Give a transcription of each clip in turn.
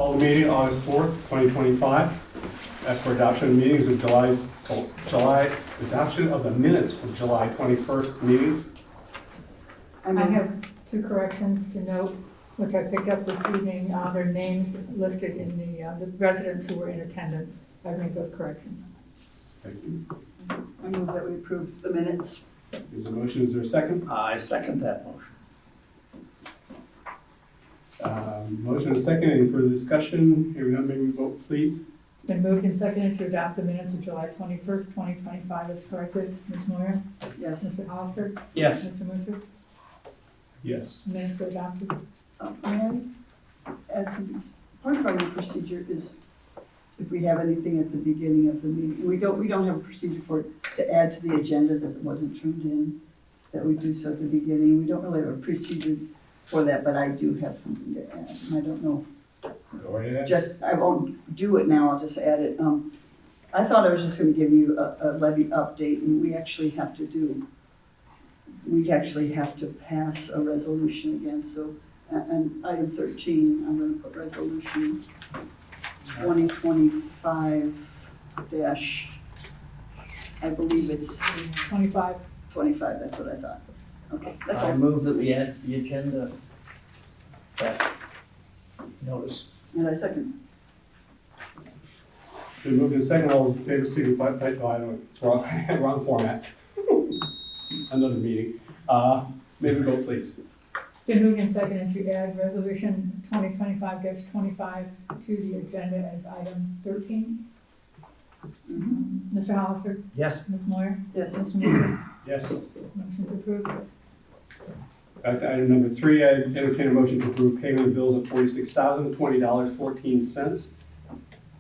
Call the meeting August 4th, 2025. Ask for adoption of meetings of adoption of the minutes from July 21st meeting. I have two corrections to note, which I picked up this evening. Their names listed in the residents who were in attendance. I've made those corrections. Thank you. I move that we approve the minutes. There's a motion. Is there a second? I second that motion. Motion and a second. Any further discussion? Hearing none, may we vote, please? Been moved and seconded to adopt the minutes of July 21st, 2025 as corrected. Ms. Moyer? Yes. Mr. Hollister? Yes. Mr. Mutcher? Yes. Minutes are adopted. May I add something? Part of our new procedure is if we have anything at the beginning of the meeting, we don't have a procedure for it to add to the agenda that wasn't turned in, that we do so at the beginning. We don't really have a procedure for that, but I do have something to add, and I don't know. Go ahead. I won't do it now, I'll just add it. I thought I was just gonna give you a levy update, and we actually have to pass a resolution again, so, and item 13, I'm gonna put resolution 2025 dash, I believe it's 25. 25, that's what I thought. Okay, that's I all, move that we add to the agenda that notice. and I second. Been moved and second. All in favor, signify by, it's wrong, wrong format. Another meeting. May we vote, please? It's been moved and seconded to add resolution 2025-25 to the agenda as item 13. Mr. Hollister? Yes. Ms. Moyer? Yes. Mr. Mutcher? Yes. Motion's approved. Back to item number 3, I entertain a motion to approve payment of bills of $46,020.14.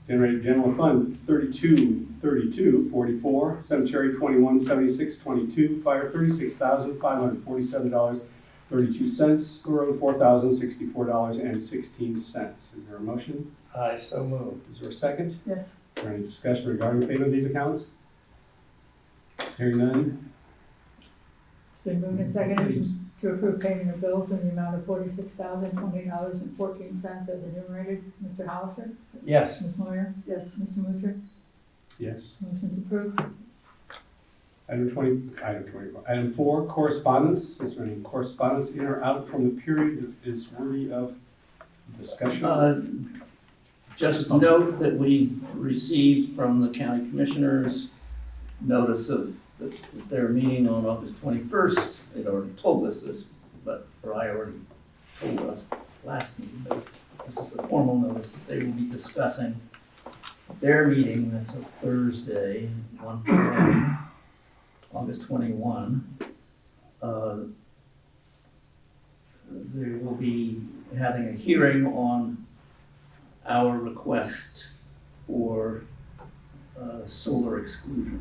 Generated general fund $32,32.44, cemetery $21,76.22, fire $36,547.32, road $4,064.16. Is there a motion? I so move. Is there a second? Yes. Is there any discussion regarding payment of these accounts? Hearing none. It's been moved and seconded to approve payment of bills in the amount of $46,020.14 as enumerated. Mr. Hollister? Yes. Ms. Moyer? Yes. Mr. Mutcher? Yes. Motion's approved. Item 4, correspondence. Is there any correspondence in or out from the period that is worthy of discussion? Just note that we received from the county commissioners notice of their meeting on August 21st. They'd already told us this, or I already told us last meeting, but this is the formal notice that they will be discussing their meeting. That's a Thursday, 1 p.m., August 21. They will be having a hearing on our request for solar exclusion.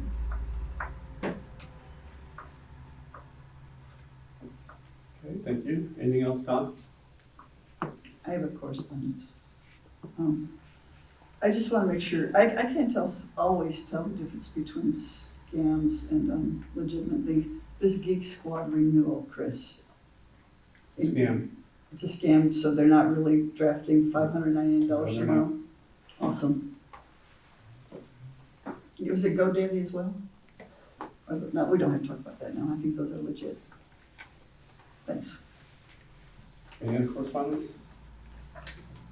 Okay, thank you. Anything else, Tom? I have a correspondence. I just want to make sure, I can't always tell the difference between scams and legitimate things. This Geek Squad renewal, Chris. It's a scam. It's a scam, so they're not really drafting $599 No, they're tomorrow? Awesome. Was it GoDaddy as well? No, we don't have to talk about that now. I think those are legit. Thanks. Any other correspondence?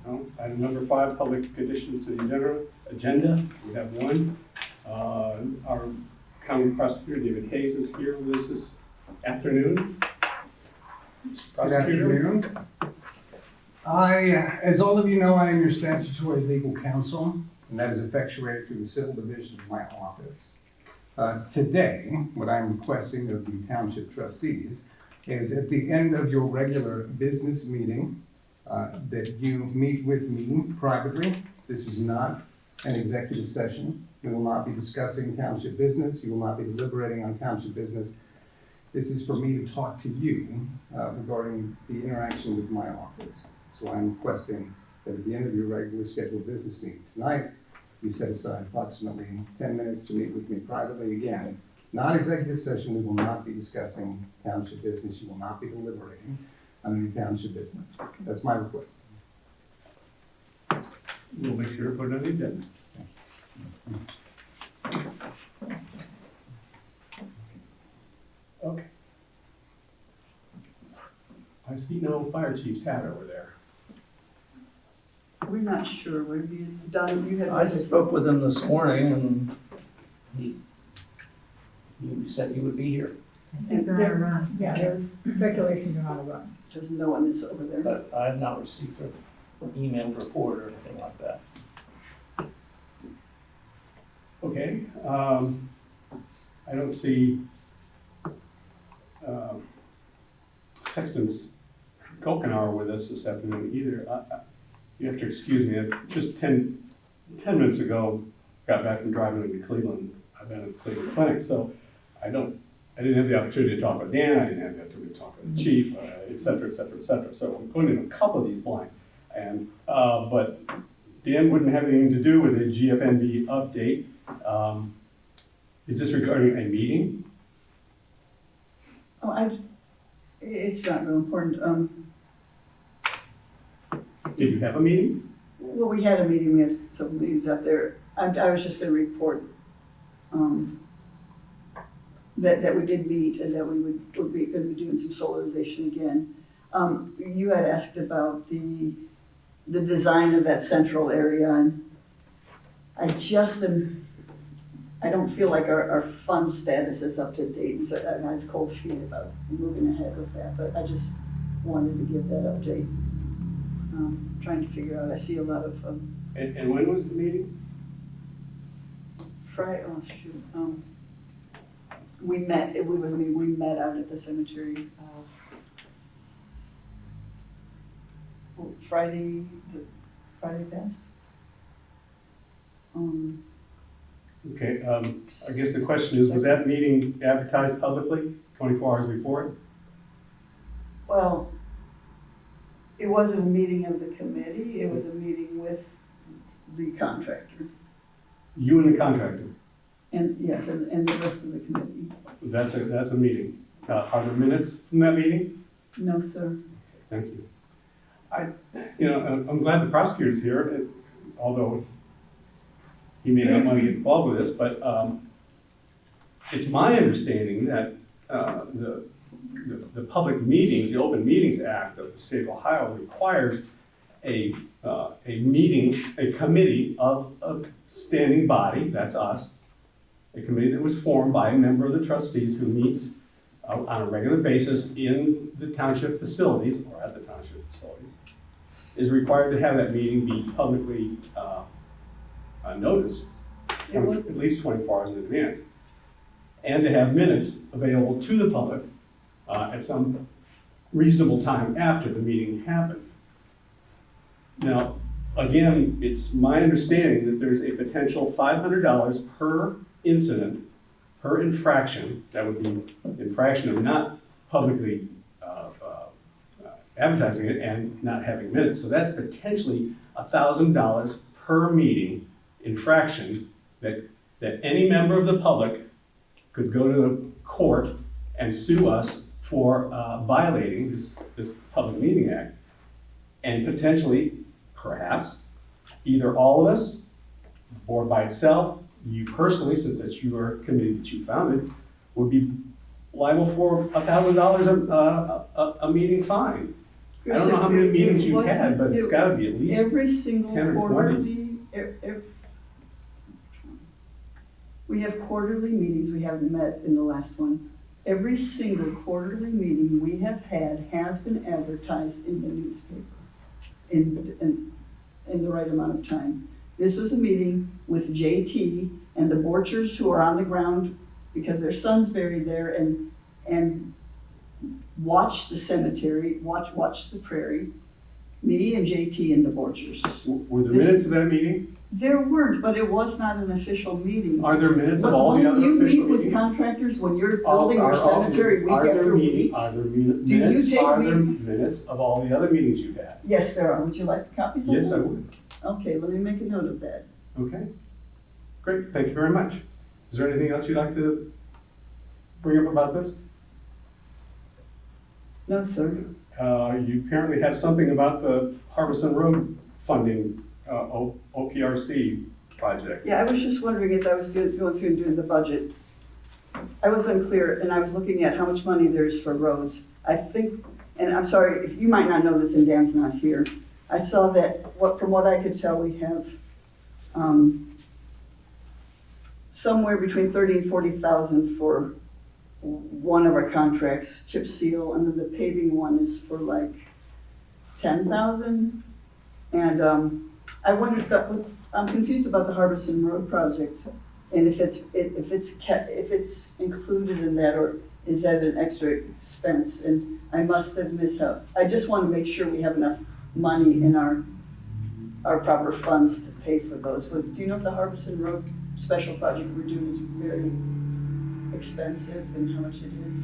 No. Item number 5, public additions to the agenda. We have one. Our county prosecutor, David Hayes, is here with us this afternoon. Mr. Prosecutor. Good afternoon. As all of you know, I am your statutory legal counsel, and that is effectuated through the civil division of my office. Today, what I'm requesting of the township trustees is at the end of your regular business meeting, that you meet with me privately. This is not an executive session. We will not be discussing township business. You will not be deliberating on township business. This is for me to talk to you regarding the interaction with my office. So I'm requesting that at the end of your regular scheduled business meeting tonight, you set aside approximately 10 minutes to meet with me privately. Again, non-executive session, we will not be discussing township business. You will not be deliberating on any township business. That's my request. we'll make sure to put it on the agenda. Okay. I see no fire chief's hat over there. We're not sure where he is. Don, you had. I spoke with him this morning and he said he would be here, I think they're on a run. Yeah, there's speculation they're on a run. Because no one is over there. but I have not received an emailed report or anything like that. Okay, I don't see, Sexton Kokenauer with us this afternoon either. You have to excuse me, I just 10 minutes ago, got back from driving into Cleveland. I've been at the Cleveland Clinic, so I didn't have the opportunity to talk with Dan, I didn't have the opportunity to talk with the chief, et cetera, et cetera, et cetera. So I'm going in a couple of these blind. And, but Dan wouldn't have anything to do with a GFNB update. Is this regarding a meeting? Oh, it's not real important. Did you have a meeting? Well, we had a meeting, we had some meetings out there. I was just gonna report, that we did meet and that we would be, gonna be doing some solarization again. You had asked about the design of that central area, and I don't feel like our fund status is up to date, so I have cold feet about moving ahead with that, but I just wanted to give that update. Trying to figure out, I see a lot of, And when was the meeting? oh shoot, we met out at the cemetery, Friday past. Okay, I guess the question is, was that meeting advertised publicly 24 hours before it? Well, it wasn't a meeting of the committee, it was a meeting with the contractor, You and the contractor, and yes, and the rest of the committee. that's a meeting. Are there minutes from that meeting? No, sir. Thank you. I'm glad the prosecutor's here, although he may not want to get involved with this, but it's my understanding that the public meetings, the Open Meetings Act of the state of Ohio requires a meeting, a committee of a standing body, that's us, a committee that was formed by a member of the trustees who meets on a regular basis in the township facilities, or at the township facilities, is required to have that meeting be publicly noticed, at least 24 hours in advance, and to have minutes available to the public at some reasonable time after the meeting happened. Now, again, it's my understanding that there's a potential $500 per incident, per infraction, that would be infraction of not publicly advertising it and not having minutes. So that's potentially $1,000 per meeting infraction that any member of the public could go to the court and sue us for violating this Public Meeting Act. And potentially, perhaps, either all of us, the board by itself, you personally, since it's your committee that you founded, would be liable for $1,000 a meeting fine. I don't know how many meetings you've had, but it's gotta be at least Every single 10 or 20. quarterly, we have quarterly meetings, we haven't met in the last one. Every single quarterly meeting we have had has been advertised in the newspaper in the right amount of time. This was a meeting with JT and the Borchers who are on the ground because their son's buried there and watch the cemetery, watch the prairie. Me and JT and the Borchers. Were there minutes of that meeting? There weren't, but it was not an official meeting. Are there minutes of all the other official meetings? When you meet with contractors, when you're building your cemetery week after week. Are there Do you minutes, take are there me- minutes of all the other meetings you've had? Yes, there are. Would you like copies of them? Yes, I would. Okay, let me make a note of that. Okay. Great, thank you very much. Is there anything else you'd like to bring up about this? No, sir. You apparently have something about the Harbison Road funding OPRC project. Yeah, I was just wondering, as I was going through and doing the budget, I was unclear, and I was looking at how much money there's for roads. I think, and I'm sorry, if you might not know this and Dan's not here, I saw that, from what I could tell, we have somewhere between 30 and 40,000 for one of our contracts, chip seal, and then the paving one is for like 10,000. And I wondered, I'm confused about the Harbison Road project, and if it's included in that, or is that an extra expense? And I must have missed out. I just want to make sure we have enough money in our proper funds to pay for those. Do you know if the Harbison Road special project we're doing is very expensive and how much it is?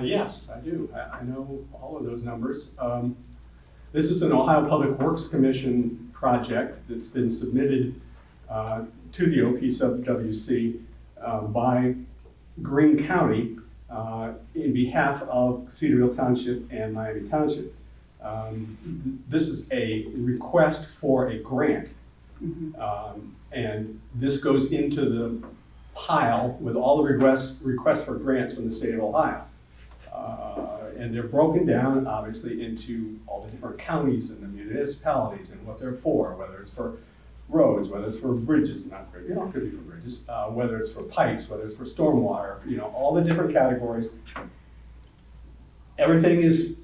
Yes, I do. I know all of those numbers. This is an Ohio Public Works Commission project that's been submitted to the OPWC by Greene County in behalf of Cedarville Township and Miami Township. This is a request for a grant. And this goes into the pile with all the requests for grants from the state of Ohio. And they're broken down, obviously, into all the different counties and the municipalities and what they're for, whether it's for roads, whether it's for bridges, not bridges, it could be for bridges, whether it's for pipes, whether it's for stormwater, all the different categories. Everything is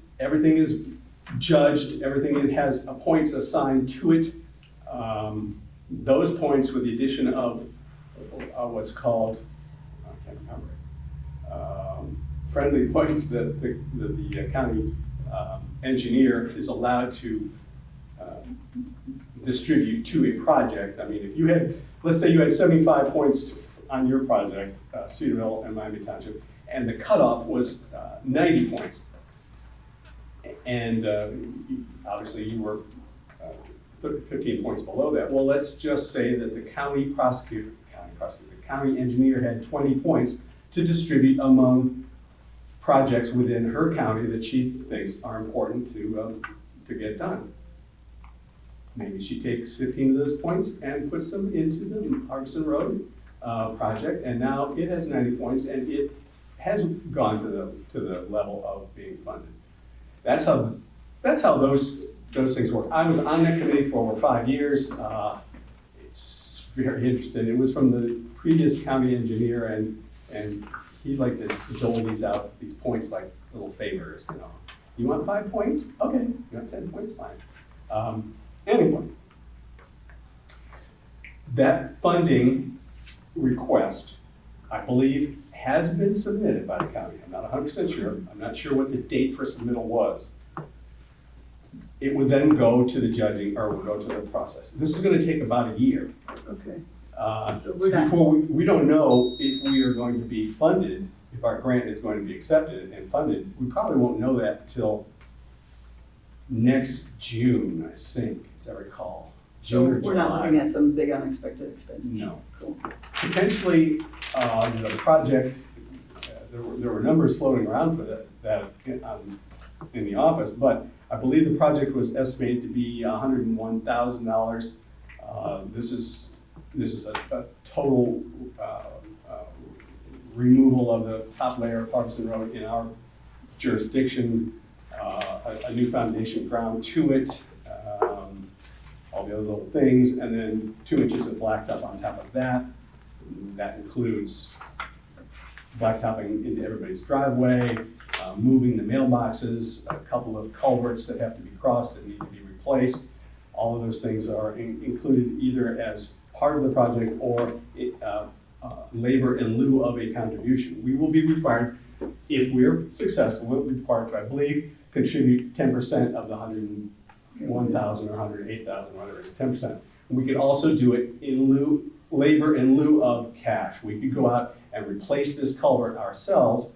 judged, everything has points assigned to it. Those points with the addition of what's called, I can't remember it, friendly points that the county engineer is allowed to distribute to a project. I mean, if you had, let's say you had 75 points on your project, Cedarville and Miami Township, and the cutoff was 90 points. And obviously you were 15 points below that. Well, let's just say that the county engineer had 20 points to distribute among projects within her county that she thinks are important to get done. Maybe she takes 15 of those points and puts them into the Harbison Road project, and now it has 90 points, and it has gone to the level of being funded. That's how those things work. I was on that committee for over 5 years. It's very interesting. It was from the previous county engineer, and he liked to dole these points like little favors. You want 5 points? Okay. You want 10 points? Fine. Anyway, that funding request, I believe, has been submitted by the county. I'm not 100% sure. I'm not sure what the date for submittal was. It would then go to the judging, or would go to the process. This is going to take about a year. Okay. So before we don't know if we are going to be funded, if our grant is going to be accepted and funded. We probably won't know that till next June, I think, as I recall. So June or we're not July. looking at some big unexpected expenses? No. Cool. Potentially, the project, there were numbers floating around for that in the office, but I believe the project was estimated to be $101,000. This is a total removal of the top layer of Harbison Road in our jurisdiction, a new foundation ground to it, all the other little things, and then 2 inches of blacktop on top of that. That includes blacktopping into everybody's driveway, moving the mailboxes, a couple of culverts that have to be crossed that need to be replaced. All of those things are included either as part of the project or labor in lieu of a contribution. We will be required, if we're successful, we'll be required to, I believe, contribute 10% of the 101,000 or 108,000, whatever it is, 10%. We could also do it in labor in lieu of cash. We could go out and replace this culvert ourselves,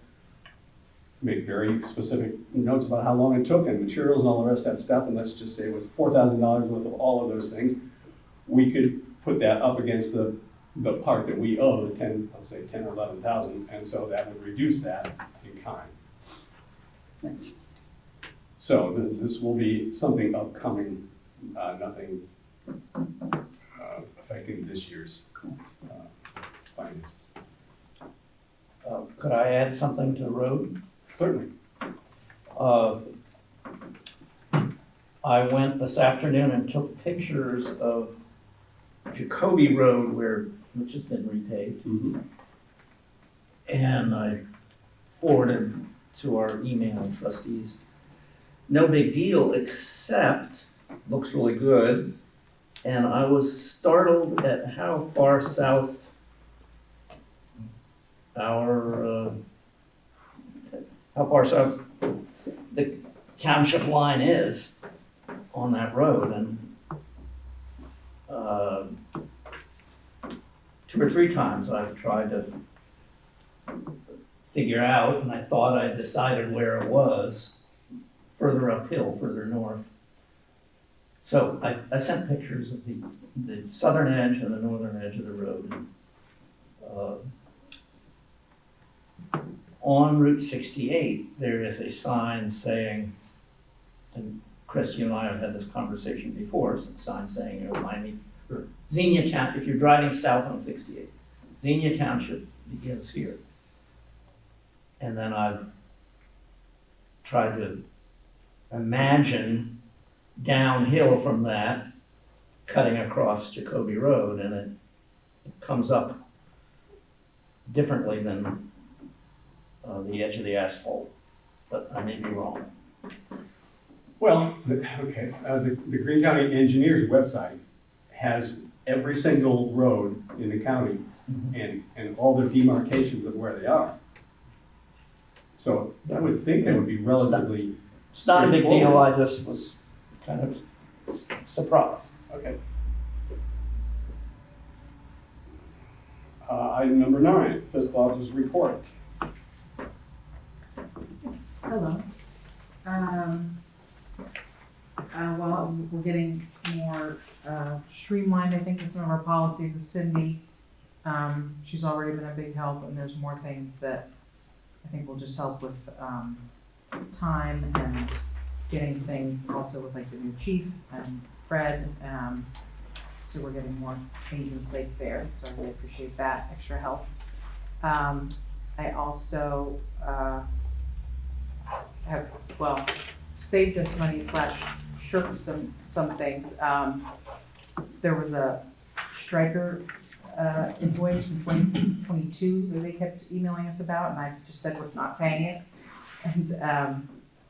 make very specific notes about how long it took and materials and all the rest of that stuff, and let's just say it was $4,000 worth of all of those things. We could put that up against the part that we owe, let's say 10 or 11,000, and so that would reduce that in kind. Thanks. So this will be something upcoming, nothing affecting this year's finances. Could I add something to the road? Certainly. I went this afternoon and took pictures of Jacoby Road which has been repaved. Mm-hmm. And I forwarded to our email trustees. No big deal, except, looks really good. And I was startled at how far south how far south the township line is on that road. And 2 or 3 times I've tried to figure out, and I thought I decided where it was, further uphill, further north. So I sent pictures of the southern edge and the northern edge of the road. On Route 68, there is a sign saying, and Chris, you and I have had this conversation before, it's a sign saying, or Xenia Town, if you're driving south on 68, Xenia Township begins here. And then I've tried to imagine downhill from that, cutting across Jacoby Road, and it comes up differently than the edge of the asphalt, but I may be wrong. Well, okay, the Greene County Engineers website has every single road in the county and all the demarcations of where they are. So I would think it would be relatively It's not a big deal, straightforward. I just was kind of surprised. Okay. Item number 9, fiscal officer's report. Hello. Well, we're getting more streamlined, I think, in some of our policies with Cindy. She's already been a big help, and there's more things that I think will just help with time and getting things also with like the new chief and Fred. So we're getting more things in place there, so I really appreciate that extra help. I also have, well, saved us money / shirked some things. There was a striker invoice from 2022 that they kept emailing us about, and I just said we're not paying it. And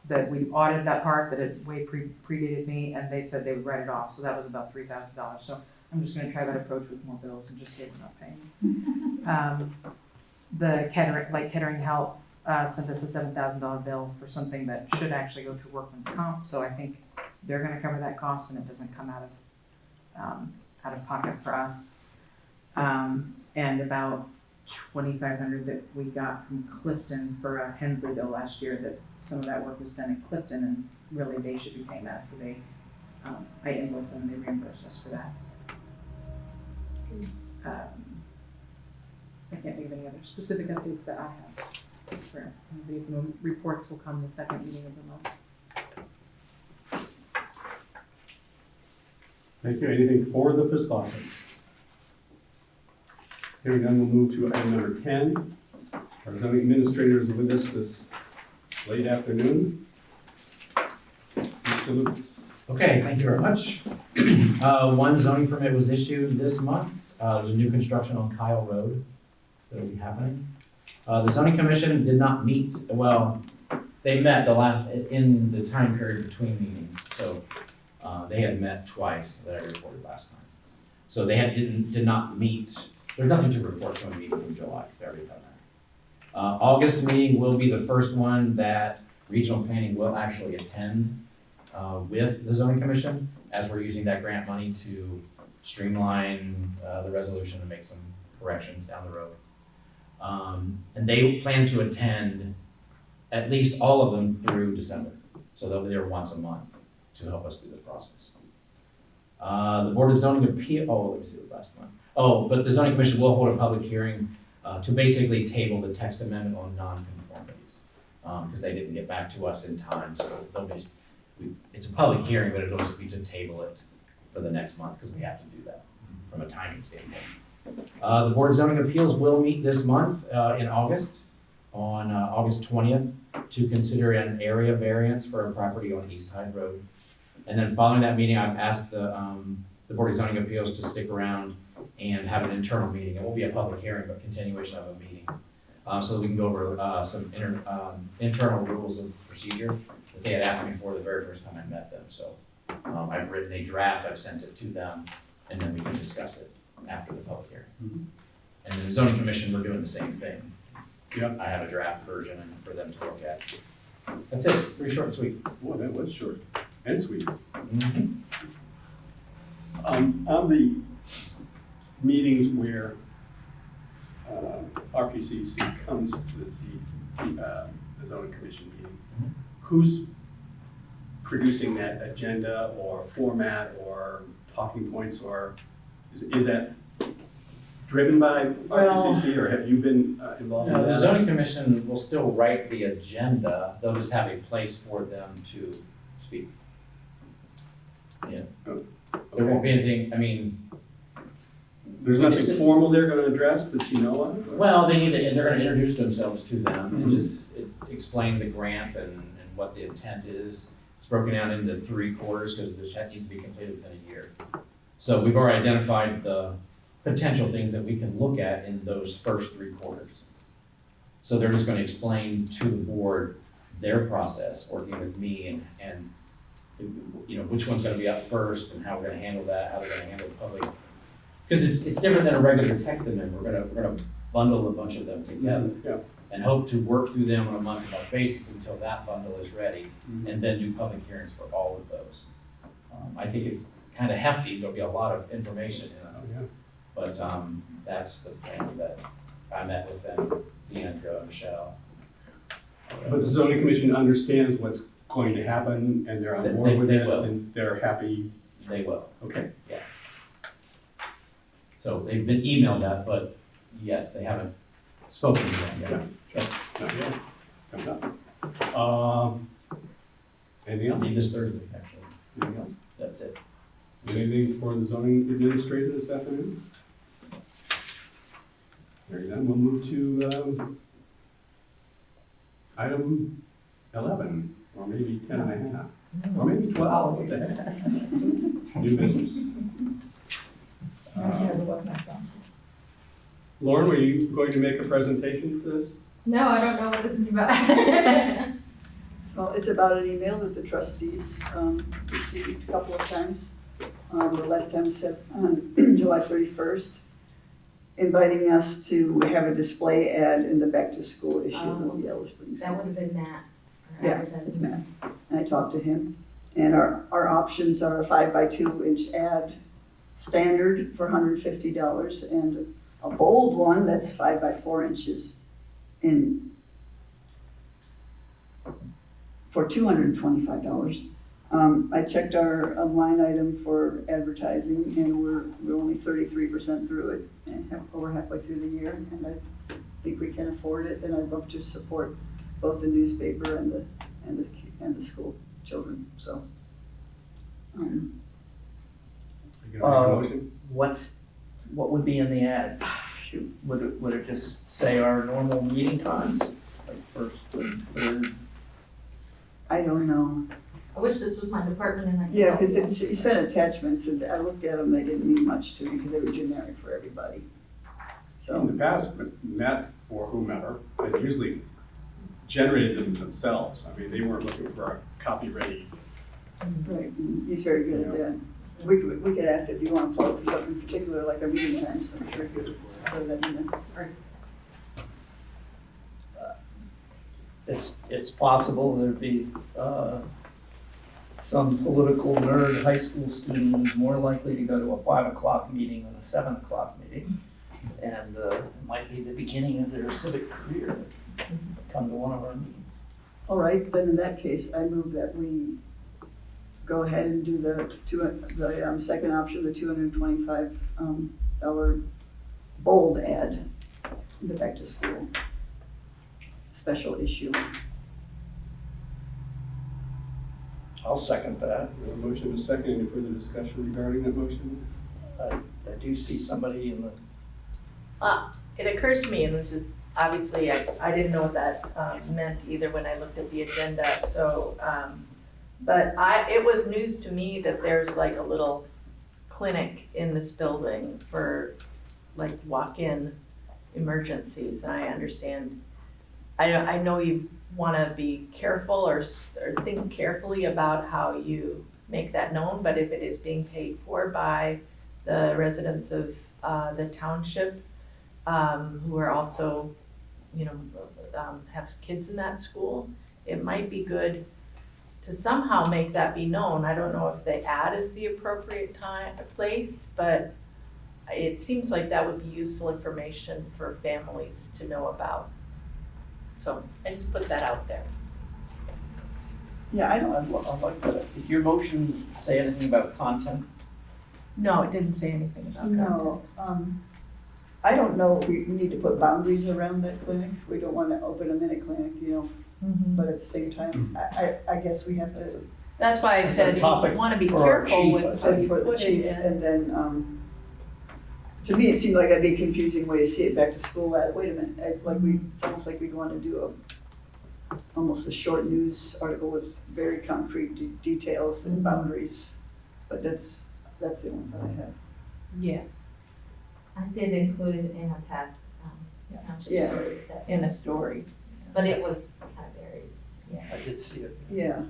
that we audited that part, that it way predated me, and they said they would write it off, so that was about $3,000. So I'm just gonna try that approach with more bills and just say we're not paying. The Kettering Health sent us a $7,000 bill for something that should actually go through workman's comp, so I think they're gonna cover that cost and it doesn't come out of pocket for us. And about $2,500 that we got from Clifton for a Hensley bill last year, that some of that work was done in Clifton, and really they should be paying that, so they, I invoiced them and they reimbursed us for that. I can't think of any other specific updates that I have. For the reports will come the second meeting of the month. Thank you. Anything for the fiscal officer? Hearing none, we'll move to item number 10. Our zoning administrator is with us this late afternoon. Mr. Lucas. Okay, thank you very much. One zoning permit was issued this month. There's a new construction on Kyle Road that will be happening. The zoning commission did not meet, well, they met in the time period between meetings. So they had met twice that I reported last time. So they did not meet. There's nothing to report from a meeting from July, because I already done that. August meeting will be the first one that regional planning will actually attend with the zoning commission, as we're using that grant money to streamline the resolution and make some corrections down the road. And they plan to attend at least all of them through December. So they'll be there once a month to help us through the process. The Board of Zoning Appeal, let me see the last one. But the zoning commission will hold a public hearing to basically table the text amendment on non-conformities, because they didn't get back to us in time, so it's a public hearing, but it'll just be to table it for the next month, because we have to do that from a timing standpoint. The Board of Zoning Appeals will meet this month, in August, on August 20th, to consider an area variance for a property on East Hyde Road. And then following that meeting, I've asked the Board of Zoning Appeals to stick around and have an internal meeting. It won't be a public hearing, but continuation of a meeting. So that we can go over some internal rules of procedure that they had asked me for the very first time I met them. So I've written a draft, I've sent it to them, and then we can discuss it after the public hearing. And then the zoning commission, we're doing the same thing. Yep. I have a draft version and for them to look at. That's it, pretty short and sweet. Boy, that was short and sweet. On the meetings where RPCC comes to the zoning commission meeting, Mhm. who's producing that agenda or format or talking points, or is that driven by RPCC, or have you been involved in No, that? the zoning commission will still write the agenda, they'll just have a place for them to speak. Yeah, there won't be anything, I mean, There's nothing formal they're gonna address that you know of? or- well, they're gonna introduce themselves to them and just explain the grant and what the intent is. It's broken down into 3 quarters, because this needs to be completed within a year. So we've already identified the potential things that we can look at in those first 3 quarters. So they're just gonna explain to the board their process, working with me and which one's gonna be up first and how we're gonna handle that, how they're gonna handle the public. Because it's different than a regular text amendment. We're gonna bundle a bunch of them together Yeah. and hope to work through them on a month-to-month basis until that bundle is ready, and then do public hearings for all of those. I think it's kind of hefty, there'll be a lot of information in Oh, it, yeah. but that's the plan that I met with them, Deandra, Michelle. But the zoning commission understands what's going to happen, and they're on They- board with they it, will. and they're happy, They will. okay. So they've been emailed that, but yes, they haven't spoken to them yet. Not yet. Comes up. Anything else? This Thursday, actually. Anything else? That's it. Anything for the zoning administrator this afternoon? Very good, we'll move to, item 11, or maybe 10 and a half, or maybe 12, what the heck? New business. There was my phone. Lauren, were you going to make a presentation for this? No, I don't know what this is about. Well, it's about an email that the trustees received a couple of times. The last time was on July 31st, inviting us to have a display ad in the back-to-school issue of the Yellow Springs. That would have been Matt. our Yeah, advertising. it's Matt. And I talked to him, and our options are a 5x2 ad standard for $150, and a bold one that's 5x4 inches for $225. I checked our line item for advertising, and we're only 33% through it, and over halfway through the year, and I think we can afford it, and I'd love to support both the newspaper and the school children, so. You gonna make a motion? What would be in the ad? Shoot, would it just say our normal meeting times, like first and third? I don't know. I wish this was my department and I could. Yeah, help because you. it said attachments, and I looked at them, they didn't mean much to me, because they were generic for everybody. In So, the past, Matt or whomever, had usually generated them themselves. I mean, they weren't looking for a copy-ready. right, and he's very good at that. We could ask if you want to plug for something particular, like our meeting times, I'm sure he would throw that in there. Sorry. It's possible there'd be, some political nerd high school student who's more likely to go to a 5 o'clock meeting than a 7 o'clock meeting. And, it might be the beginning of their civic career, come to one of our meetings. All right, then in that case, I move that we go ahead and do the second option, the $225 bold ad, the back to school special issue. I'll second that. We have a motion and a second. Any further discussion regarding that motion? I do see somebody in the, It occurs to me, and this is, obviously, I didn't know what that meant either when I looked at the agenda, so, but it was news to me that there's like a little clinic in this building for like walk-in emergencies, and I understand, I know you wanna be careful or think carefully about how you make that known, but if it is being paid for by the residents of the township, who are also, have kids in that school, it might be good to somehow make that be known. I don't know if the ad is the appropriate place, but it seems like that would be useful information for families to know about. So I just put that out there. Yeah, I don't, I'd like to, did your motion say anything about content? No, it didn't say anything about that. no, I don't know if we need to put boundaries around that clinic. We don't wanna open a minute clinic, Mhm. but at the same time, I guess we have to. That's why I It's a said you topic wanna be for our careful chief, with I how think. you For the put chief, it in. and then, to me, it seemed like that'd be a confusing way to see it back to school ad. Wait a minute, it's almost like we'd wanna do almost a short news article with very concrete details and boundaries. But that's the only thought I had. Yeah, I did include it in a past township Yeah. story, in a story. but it was kind of buried. I did see it. Yeah,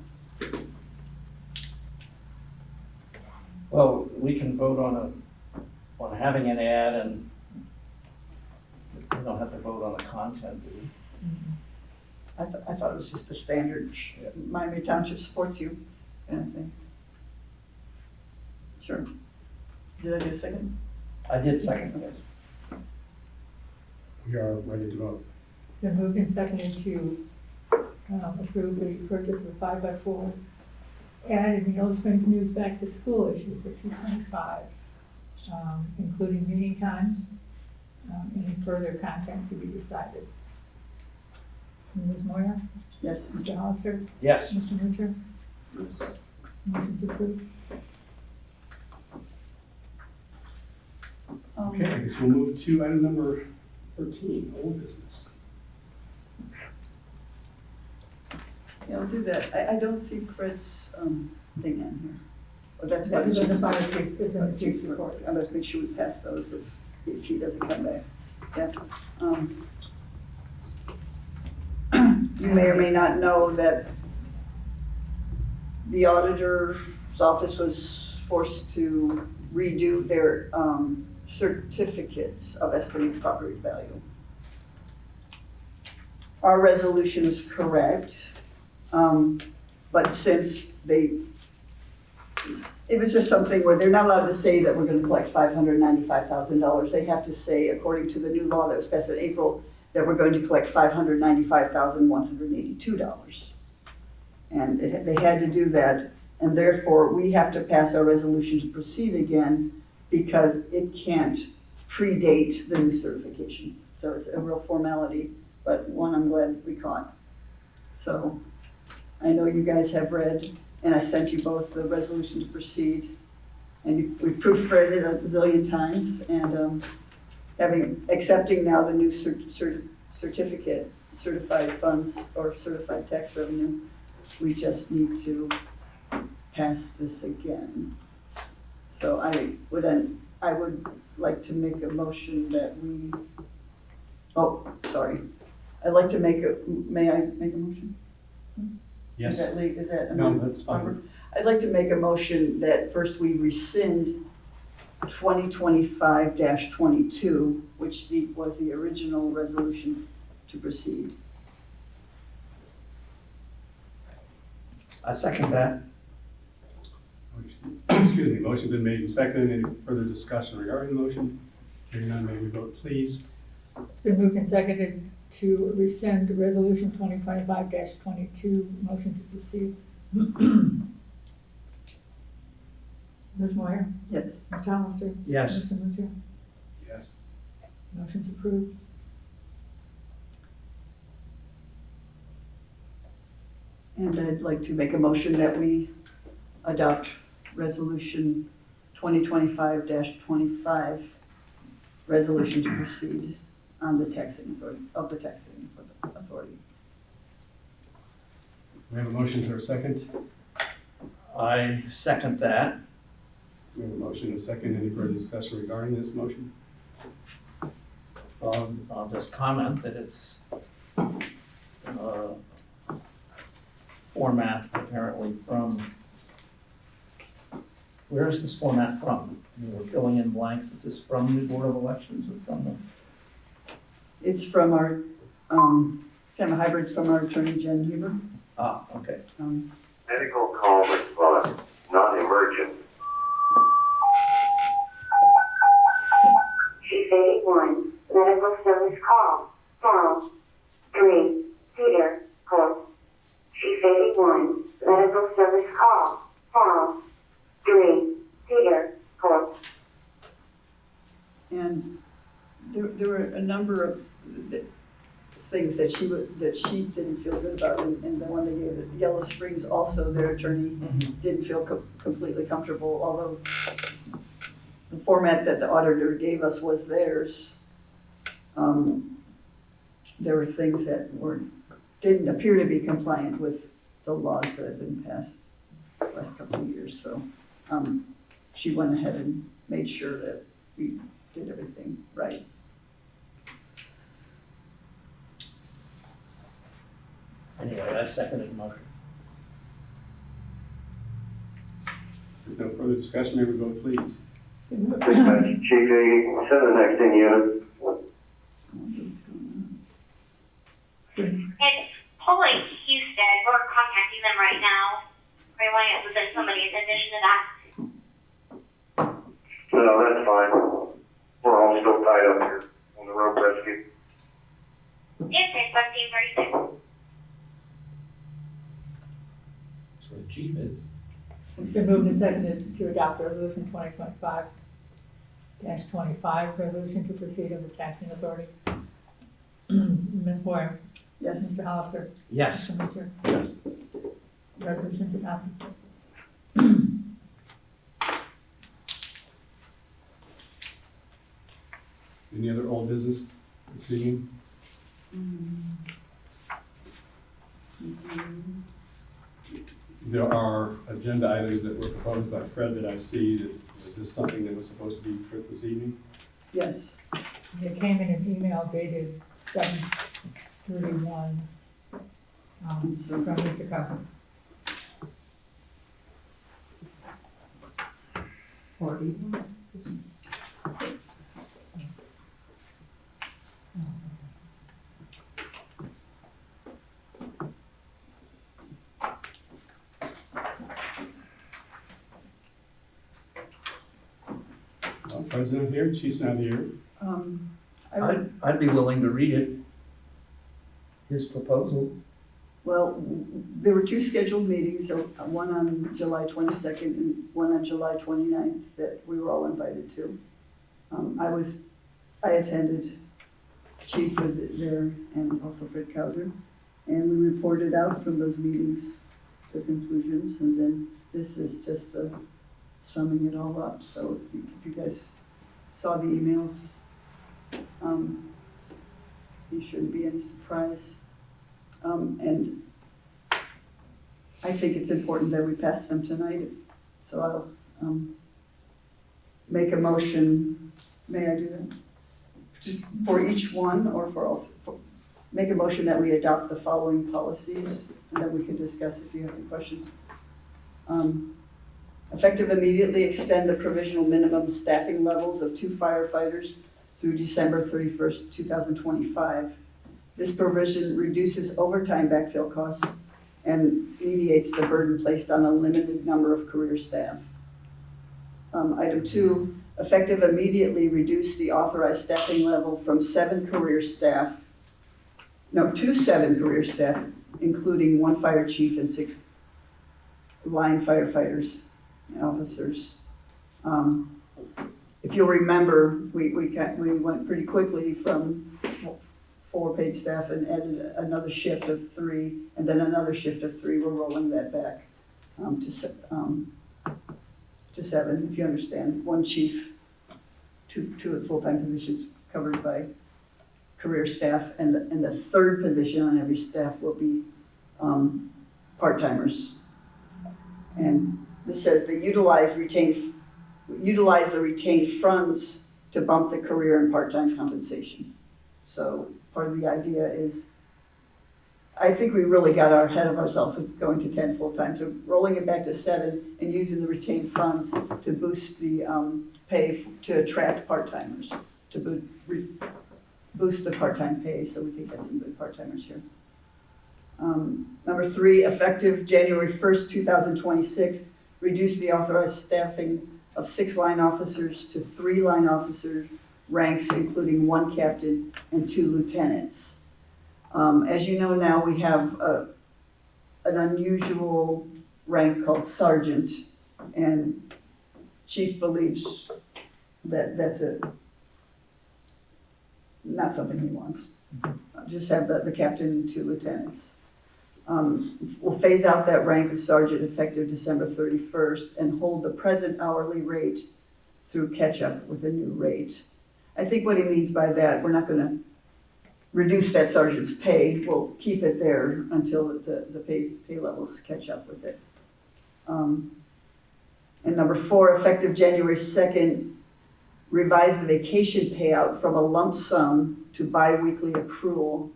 Well, we can vote on having an ad, and we don't have to vote on the content, do we? I thought it was just a standard, Miami Township supports you kind of thing. Sure. Did I do a second? I did second it. We are ready to vote. It's been moved and seconded to approve the purchase of a 5x4 ad in the Yellow Springs News Back to School issue for $225, including meeting times, any further content to be decided. Ms. Moyer? Yes. Mr. Hollister? Yes. Mr. Mutcher? Yes. Motion to approve. Okay, I guess we'll move to item number 13, old business. Yeah, I'll do that. I don't see Fred's thing in here. But that's That fine. was in the fire chief, it's in the chief's report. I must make sure we pass those if he doesn't come back. Yeah. You may or may not know that the auditor's office was forced to redo their certificates of estimated property value. Our resolution is correct, but since it was just something where they're not allowed to say that we're gonna collect $595,000. They have to say, according to the new law that was passed in April, that we're going to collect $595,182. And they had to do that, and therefore, we have to pass our resolution to proceed again because it can't predate the new certification. So it's a real formality, but one I'm glad we caught. So I know you guys have read, and I sent you both the resolution to proceed. And we proofread it a zillion times, and accepting now the new certificate, certified funds or certified tax revenue, we just need to pass this again. So I would like to make a motion that I'd like to may I make a motion? Yes. Is that? No, that's fine. I'd like to make a motion that first we rescind 2025-22, which was the original resolution to proceed. I second that. Excuse me, motion been made and seconded. Any further discussion regarding the motion? Hearing none, may we vote, please? It's been moved and seconded to rescind resolution 2025-22, motion to proceed. Ms. Moyer? Yes. Mr. Hollister? Yes. Mr. Mutcher? Yes. Motion's approved. And I'd like to make a motion that we adopt resolution 2025-25, resolution to proceed on the taxing authority, of the taxing authority. We have a motion, is there a second? I second that. We have a motion and a second. Any further discussion regarding this motion? I'll just comment that it's format apparently from, where is this format from? I mean, we're filling in blanks. Is this from the Board of Elections or from the? It's from our, kind of hybrids from our attorney, Jen Huber. Ah, okay. Medical call response, not emergent. Chief 81, medical service call, Charles, 3, Cedar Court. Chief 81, medical service call, Charles, 3, Cedar Court. And there were a number of things that she didn't feel good about, and the one they gave it, Yellow Springs, also their attorney didn't feel completely comfortable, although the format that the auditor gave us was theirs. There were things that didn't appear to be compliant with the laws that have been passed the last couple of years, so she went ahead and made sure that we did everything right. Anyway, I seconded the motion. If no further discussion, may we vote, please? Dispatch Chief 80, send the next in unit. It's Polly Houston. We're contacting them right now. We want to visit somebody in addition to that. No, that's fine. We're all still tied up here on the rope rescue. Yes, it's 1536. That's where the chief is. It's been moved and seconded to adopt resolution 2025-25, resolution to proceed of the taxing authority. Ms. Moore, Yes. Mr. Hollister, Yes. Mr. Mitchell, Yes. resolution's adopted. Any other old business this evening? There are agenda items that were proposed by Fred that I see. Was this something that was supposed to be for this evening? Yes. It came in an email dated 7/31 from Mr. Cousins. Or email? President here, Chief's not here. I would, I'd be willing to read it. His proposal. well, there were two scheduled meetings, so one on July 22nd and one on July 29th that we were all invited to. I attended, Chief was there, and also Fred Kauser, and we reported out from those meetings the conclusions, and then this is just summing it all up. So if you guys saw the emails, you shouldn't be any surprise. And I think it's important that we pass them tonight. So I'll make a motion. May I do that? For each one or for all? Make a motion that we adopt the following policies and that we can discuss if you have any questions. Effective immediately, extend the provisional minimum staffing levels of 2 firefighters through December 31st, 2025. This provision reduces overtime backfill costs and alleviates the burden placed on a limited number of career staff. Item 2, effective immediately, reduce the authorized staffing level from to 7 career staff, including 1 fire chief and 6 line firefighters and officers. If you'll remember, we went pretty quickly from 4 paid staff and added another shift of 3, and then another shift of 3. We're rolling that back to to 7, if you understand. 1 chief, two full-time positions covered by career staff, and the third position on every staff will be part-timers. And this says they utilize the retained funds to bump the career and part-time compensation. So part of the idea is, I think we really got our head of ourselves with going to 10 full-time. So rolling it back to 7 and using the retained funds to boost the pay to attract part-timers, to boost the part-time pay, so we can get some good part-timers here. Number 3, effective January 1st, 2026, reduce the authorized staffing of 6 line officers to 3 line officer ranks, including 1 captain and 2 lieutenants. As you know now, we have an unusual rank called sergeant, and chief believes that that's not something he wants. Just have the captain and 2 lieutenants. We'll phase out that rank of sergeant effective December 31st and hold the present hourly rate through catch-up with a new rate. I think what he means by that, we're not going to reduce that sergeant's pay. We'll keep it there until the pay levels catch up with it. And number 4, effective January 2nd, revise the vacation payout from a lump sum to bi-weekly accrual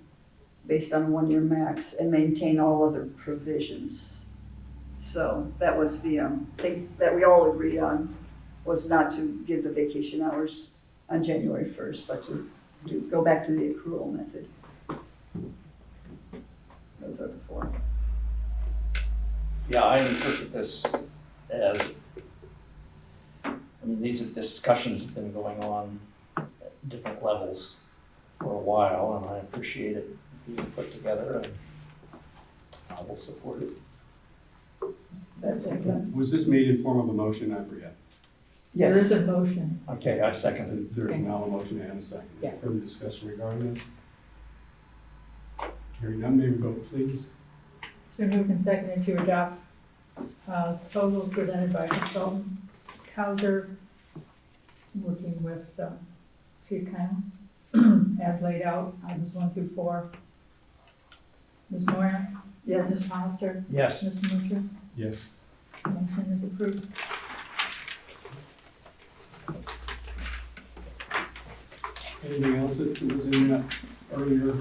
based on 1 year max, and maintain all other provisions. So that was the thing that we all agreed on, was not to give the vacation hours on January 1st, but to go back to the accrual method. Those are the 4. Yeah, I interpret this as, these discussions have been going on at different levels for a while, and I appreciate it being put together, and I will support it. That's it. Was this made in form of a motion? I forget. There Yes. is a motion. Okay, I second it. There is now a motion and a second. Yes. Further discussion regarding this? Hearing none, may we vote, please? It's been moved and seconded to adopt proposal presented by consultant Hauser, working with Chief Kyle, as laid out, items 1 through 4. Ms. Moyer? Yes. Ms. Hollister? Yes. Mr. Mutcher? Yes. Motion is approved. Anything else that was in that earlier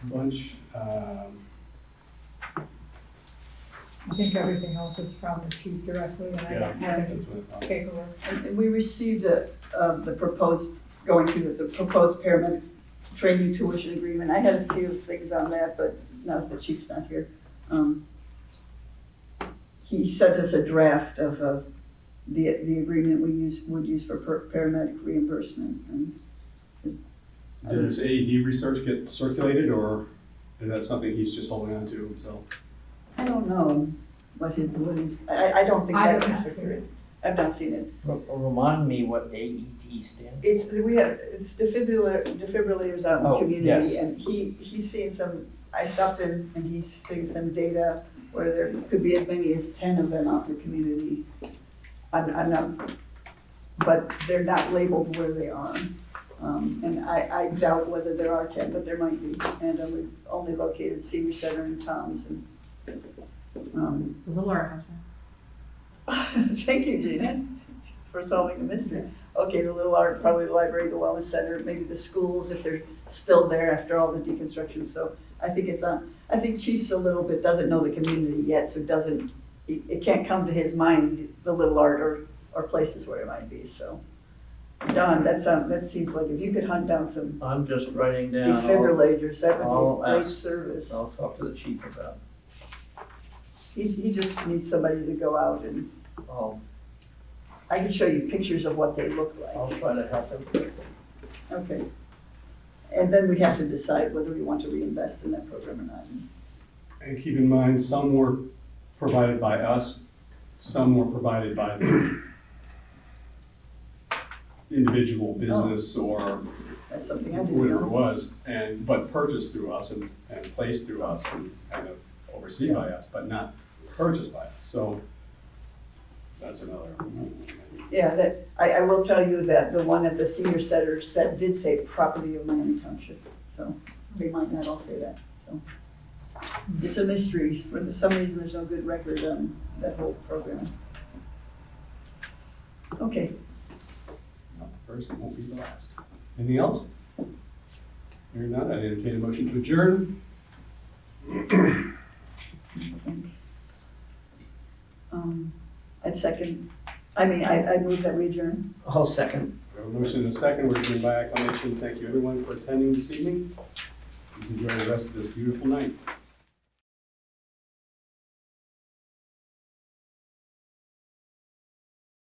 bunch? I think everything else is from the chief directly, and I don't have That's any what I thought. paperwork. And we received the proposed, going through the proposed paramedic training tuition agreement. I had a few things on that, but not if the chief's not here. He sent us a draft of the agreement would use for paramedic reimbursement. And Did this AED research get circulated, or is that something he's just holding on to himself? I don't know what his, I don't think I that have was not seen circulated. it. I've not seen it. Remind me what AED stands for. It's defibrillators out in the Oh, community, yes. and he's seen some, I stopped in and he's seeing some data where there could be as many as 10 of them out in the community. I'm not, but they're not labeled where they are. And I doubt whether there are 10, but there might be. And we've only located Senior Center and Tom's. And The Little Art House, right? thank you, Gina, for solving the mystery. Okay, the Little Art, probably the library, the Wellness Center, maybe the schools if they're still there after all the deconstruction. So I think it's on. I think Chief's a little bit doesn't know the community yet, so it can't come to his mind the Little Art or places where it might be. So Don, that seems like if you could hunt down some I'm just writing down. defibrillators, that would I'll be a great ask. service. I'll talk to the chief about it. He just needs somebody to go out and I can show you pictures of what they look I'll like. try to help him. Okay. And then we'd have to decide whether we want to reinvest in that program or not. And keep in mind, some were provided by us, some were provided by the individual business or That's something I didn't whoever it know. was, but purchased through us and placed through us and kind of overseen by us, but not purchased by us, so that's another. Yeah, that, I will tell you that the one at the senior center did say property of Miami Township, so they might not all say that, so. It's a mystery, for some reason, there's no good record on that whole program. Okay, Not the first, it won't be the last. Anything else? Hearing none, I entertain a motion to adjourn. I'd second, I move that we adjourn. I'll second. We have a motion and a second, we're adjourned by acclamation. Thank you everyone for attending this evening. Please enjoy the rest of this beautiful night.